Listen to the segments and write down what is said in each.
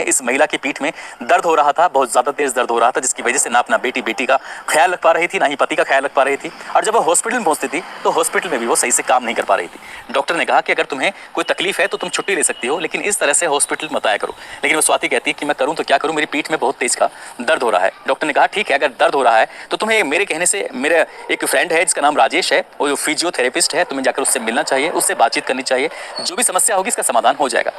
इस महिला की पीठ में दर्द हो रहा था, बहुत ज़्यादा तेज दर्द हो रहा था, जिसकी वजह से ना अपना बेटी का ख्याल रख पा रही थी, ना ही पति का ख्याल रख पा रही थी। और जब वो हॉस्पिटल में पहुंचती थी तो हॉस्पिटल में भी वो सही से काम नहीं कर पा रही थी। डॉक्टर ने कहा कि अगर तुम्हें कोई तकलीफ है तो तुम छुट्टी ले सकती हो, लेकिन इस तरह से हॉस्पिटल मत आया करो। लेकिन वो स्वाति कहती है कि मैं करूँ तो क्या करूँ, मेरी पीठ में बहुत तेज का दर्द हो रहा है। डॉक्टर ने कहा ठीक है, अगर दर्द हो रहा है तो तुम्हें मेरे कहने से, मेरा एक फ्रेंड है जिसका नाम राजेश है, वो फिजियोथेरेपिस्ट है, तुम्हें जाकर उससे मिलना चाहिए, उससे बातचीत करनी चाहिए, जो भी समस्या होगी इसका समाधान हो जाएगा।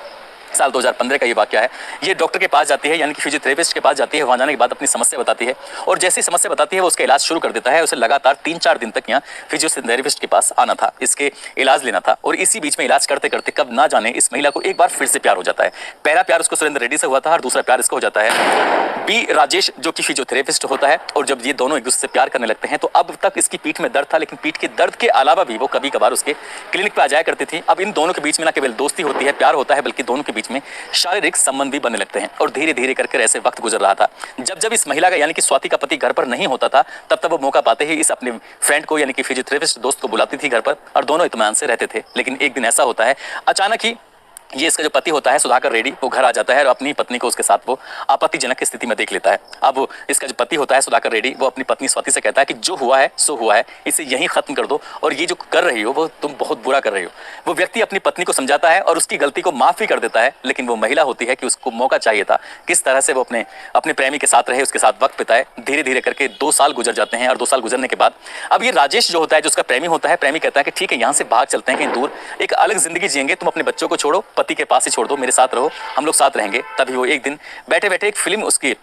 साल 2015 का ये वाक्य है। ये डॉक्टर के पास जाती है, यानी कि फिजियोथेरेपिस्ट के पास जाती है। वहाँ जाने के बाद अपनी समस्या बताती है और जैसी समस्या बताती है वो उसका इलाज शुरू कर देता है। उसे लगातार 3-4 दिन तक यहाँ फिजियोथेरेपिस्ट के पास आना था, इसके इलाज लेना था। और इसी बीच में इलाज करते करते कब ना जाने इस महिला को एक बार फिर से प्यार हो जाता है। पहला प्यार उसको सुरेंद्र रेड्डी से हुआ था और दूसरा प्यार इसको हो जाता है बी राजेश, जो कि फिजियोथेरेपिस्ट होता है। और जब ये दोनों एक दूसरे से प्यार करने लगते हैं तो अब तक इसकी पीठ में दर्द था, लेकिन पीठ के दर्द के अलावा भी वो कभी कभार उसके क्लिनिक पर आ जाया करती थी। अब इन दोनों के बीच में ना केवल दोस्ती होती है, प्यार होता है, बल्कि दोनों के बीच में शारीरिक संबंध भी बनने लगते हैं। और धीरे धीरे करके ऐसे वक्त गुजर रहा था। जब जब इस महिला का यानी कि स्वाति का पति घर पर नहीं होता था, तब तब वो मौका पाते ही इस अपने फ्रेंड को यानी कि फिजियोथेरेपिस्ट दोस्त को बुलाती थी घर पर और दोनों इत्मीनान से रहते थे। लेकिन एक दिन ऐसा होता है, अचानक ही ये इसका जो पति होता है सुधाकर रेड्डी, वो घर आ जाता है और अपनी पत्नी को उसके साथ वो आपत्तिजनक स्थिति में देख लेता है। अब इसका जो पति होता है सुधाकर रेड्डी, वो अपनी पत्नी स्वाति से कहता है कि जो हुआ है सो हुआ है, इसे यहीं खत्म कर दो और ये जो कर रही हो वो तुम बहुत बुरा कर रही हो। वो व्यक्ति अपनी पत्नी को समझाता है और उसकी गलती को माफ भी कर देता है, लेकिन वो महिला होती है कि उसको मौका चाहिए था। किस तरह से वो अपने प्रेमी के साथ रहे, उसके साथ वक्त बिताए। धीरे धीरे करके 2 साल गुजर जाते हैं और 2 साल गुजरने के बाद अब ये राजेश जो होता है, जो उसका प्रेमी होता है, प्रेमी कहता है कि ठीक है, यहाँ से भाग चलते हैं कहीं दूर, एक अलग जिंदगी जिएंगे, तुम अपने बच्चों को छोड़ो, पति के पास ही छोड़ दो, मेरे साथ रहो, हम लोग साथ रहेंगे। तभी वो एक दिन बैठे बैठे एक फिल्म उसकी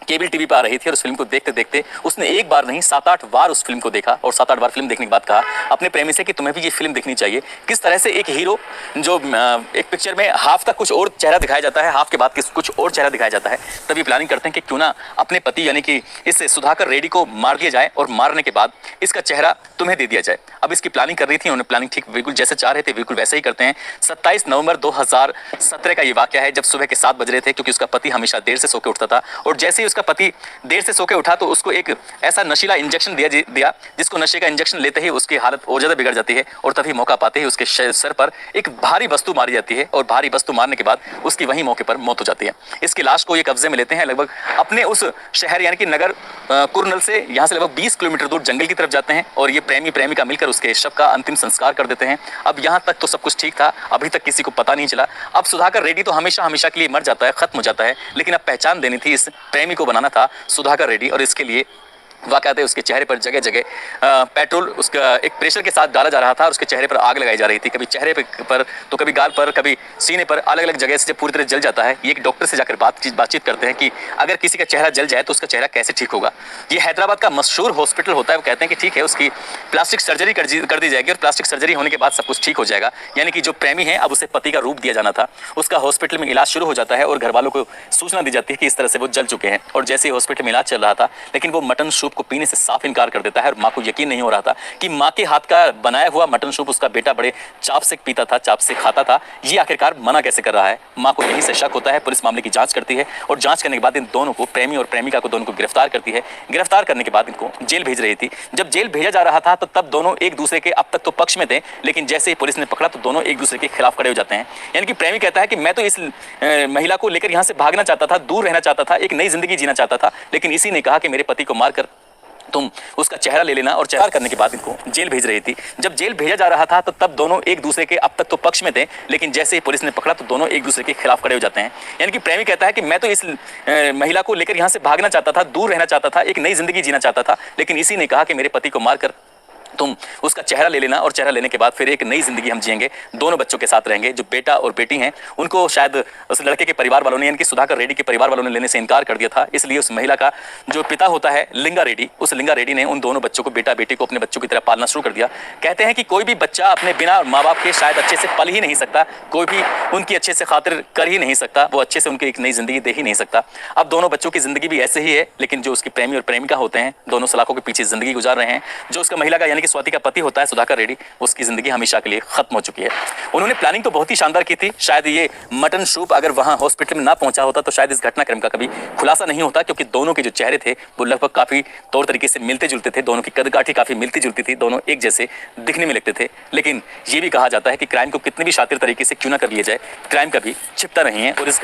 केबल टीवी पर आ रही थी और उस फिल्म को देखते देखते उसने एक बार नहीं 7-8 बार उस फिल्म को देखा और 7-8 बार फिल्म देखने के बाद कहा अपने प्रेमी से कि तुम्हें भी ये फिल्म देखनी चाहिए। किस तरह से एक हीरो जो एक पिक्चर में हाफ तक कुछ और चेहरा दिखाया जाता है, हाफ के बाद कुछ और चेहरा दिखाया जाता है। तभी प्लानिंग करते हैं कि क्यों ना अपने पति यानी कि इस सुधाकर रेड्डी को मार दिया जाए और मारने के बाद इसका चेहरा तुम्हें दे दिया जाए। अब इसकी प्लानिंग कर रही थी उन्होंने, प्लानिंग ठीक बिल्कुल जैसे चाह रहे थे बिल्कुल वैसे ही करते हैं। 27 नवंबर 2017 का ये वाक्य है, जब सुबह के 7 बज रहे थे, क्योंकि उसका पति हमेशा देर से सो के उठता था। और जैसे ही उसका पति देर से सो के उठा तो उसको एक ऐसा नशीला इंजेक्शन दिया जिसको नशे का इंजेक्शन लेते ही उसकी हालत और ज्यादा बिगड़ जाती है। और तभी मौका पाते ही उसके सर पर एक भारी वस्तु मारी जाती है और भारी वस्तु मारने के बाद उसकी वहीं मौके पर मौत हो जाती है। इसकी लाश को ये कब्जे में लेते हैं, लगभग अपने उस शहर यानी कि नगर कुरनल से यहाँ से लगभग 20 किलोमीटर दूर जंगल की तरफ जाते हैं और ये प्रेमी प्रेमिका मिलकर उसके शव का अंतिम संस्कार कर देते हैं। अब यहाँ तक तो सब कुछ ठीक था, अभी तक किसी को पता नहीं चला। अब सुधाकर रेड्डी तो हमेशा हमेशा के लिए मर जाता है, खत्म हो जाता है, लेकिन अब पहचान देनी थी, इस प्रेमी को बनाना था सुधाकर रेड्डी। और इसके लिए वाकई उसके चेहरे पर जगह जगह पेट्रोल उसका एक प्रेशर के साथ डाला जा रहा था और उसके चेहरे पर आग लगाई जा रही थी। कभी चेहरे पर तो कभी गाल पर, कभी सीने पर, अलग अलग जगह से जब पूरी तरह जल जाता है। ये एक डॉक्टर से जाकर बातचीत करते हैं कि अगर किसी का चेहरा जल जाए तो उसका चेहरा कैसे ठीक होगा। ये हैदराबाद का मशहूर हॉस्पिटल होता है। वो कहते हैं कि ठीक है, उसकी प्लास्टिक सर्जरी कर दी जाएगी और प्लास्टिक सर्जरी होने के बाद सब कुछ ठीक हो जाएगा। यानी कि जो प्रेमी है अब उसे पति का रूप दिया जाना था। उसका हॉस्पिटल में इलाज शुरू हो जाता है और घर वालों को सूचना दी जाती है कि इस तरह से वो जल चुके हैं। और जैसे ही हॉस्पिटल में इलाज चल रहा था, लेकिन वो मटन सूप को पीने से साफ इनकार कर देता है। और माँ को यकीन नहीं हो रहा था कि माँ के हाथ का बनाया हुआ मटन सूप उसका बेटा बड़े चाव से पीता था, चाव से खाता था, ये आखिरकार मना कैसे कर रहा है। माँ को यहीं से शक होता है। पुलिस मामले की जांच करती है और जांच करने के बाद इन दोनों को, प्रेमी और प्रेमिका को, दोनों को गिरफ्तार करती है। गिरफ्तार करने के बाद इनको जेल भेज रही थी। जब जेल भेजा जा रहा था तो तब दोनों एक दूसरे के अब तक तो पक्ष में थे, लेकिन जैसे ही पुलिस ने पकड़ा तो दोनों एक दूसरे के खिलाफ खड़े हो जाते हैं। यानी कि प्रेमी कहता है कि मैं तो इस महिला को लेकर यहाँ से भागना चाहता था, दूर रहना चाहता था, एक नई जिंदगी जीना चाहता था, लेकिन इसी ने कहा कि मेरे पति को मारकर तुम उसका चेहरा ले लेना। और चेहरा करने के बाद इनको जेल भेज रही थी। जब जेल भेजा जा रहा था तो तब दोनों एक दूसरे के अब तक तो पक्ष में थे, लेकिन जैसे ही पुलिस ने पकड़ा तो दोनों एक दूसरे के खिलाफ खड़े हो जाते हैं। यानी कि प्रेमी कहता है कि मैं तो इस महिला को लेकर यहाँ से भागना चाहता था, दूर रहना चाहता था, एक नई जिंदगी जीना चाहता था, लेकिन इसी ने कहा कि मेरे पति को मारकर तुम उसका चेहरा ले लेना और चेहरा लेने के बाद फिर एक नई जिंदगी हम जिएंगे, दोनों बच्चों के साथ रहेंगे। जो बेटा और बेटी हैं उनको शायद उस लड़के के परिवार वालों ने, यानी कि सुधाकर रेड्डी के परिवार वालों ने लेने से इनकार कर दिया था। इसलिए उस महिला का जो पिता होता है लिंगा रेड्डी, उस लिंगा रेड्डी ने उन दोनों बच्चों को, बेटा बेटी को अपने बच्चों की तरह पालना शुरू कर दिया। कहते हैं कि कोई भी बच्चा अपने बिना माँ बाप के शायद अच्छे से पल ही नहीं सकता, कोई भी उनकी अच्छे से खातिर कर ही नहीं सकता, वो अच्छे से उनकी एक नई जिंदगी दे ही नहीं सकता। अब दोनों बच्चों की जिंदगी भी ऐसे ही है, लेकिन जो उसकी प्रेमी और प्रेमिका होते हैं दोनों सलाखों के पीछे जिंदगी गुजार रहे हैं। जो उसका महिला का यानी कि स्वाति का पति होता है सुधाकर रेड्डी, उसकी जिंदगी हमेशा के लिए खत्म हो चुकी है। उन्होंने प्लानिंग तो बहुत ही शानदार की थी। शायद ये मटन सूप अगर वहां हॉस्पिटल में ना पहुंचा होता तो शायद इस घटनाक्रम का कभी खुलासा नहीं होता, क्योंकि दोनों के जो चेहरे थे वो लगभग काफी तौर तरीके से मिलते जुलते थे। दोनों की कदकाठी काफी मिलती जुलती थी, दोनों एक जैसे दिखने में लगते थे। लेकिन ये भी कहा जाता है कि क्राइम को कितने भी शातिर तरीके से क्यों ना कर लिया जाए, क्राइम कभी छिपता नहीं है। और इस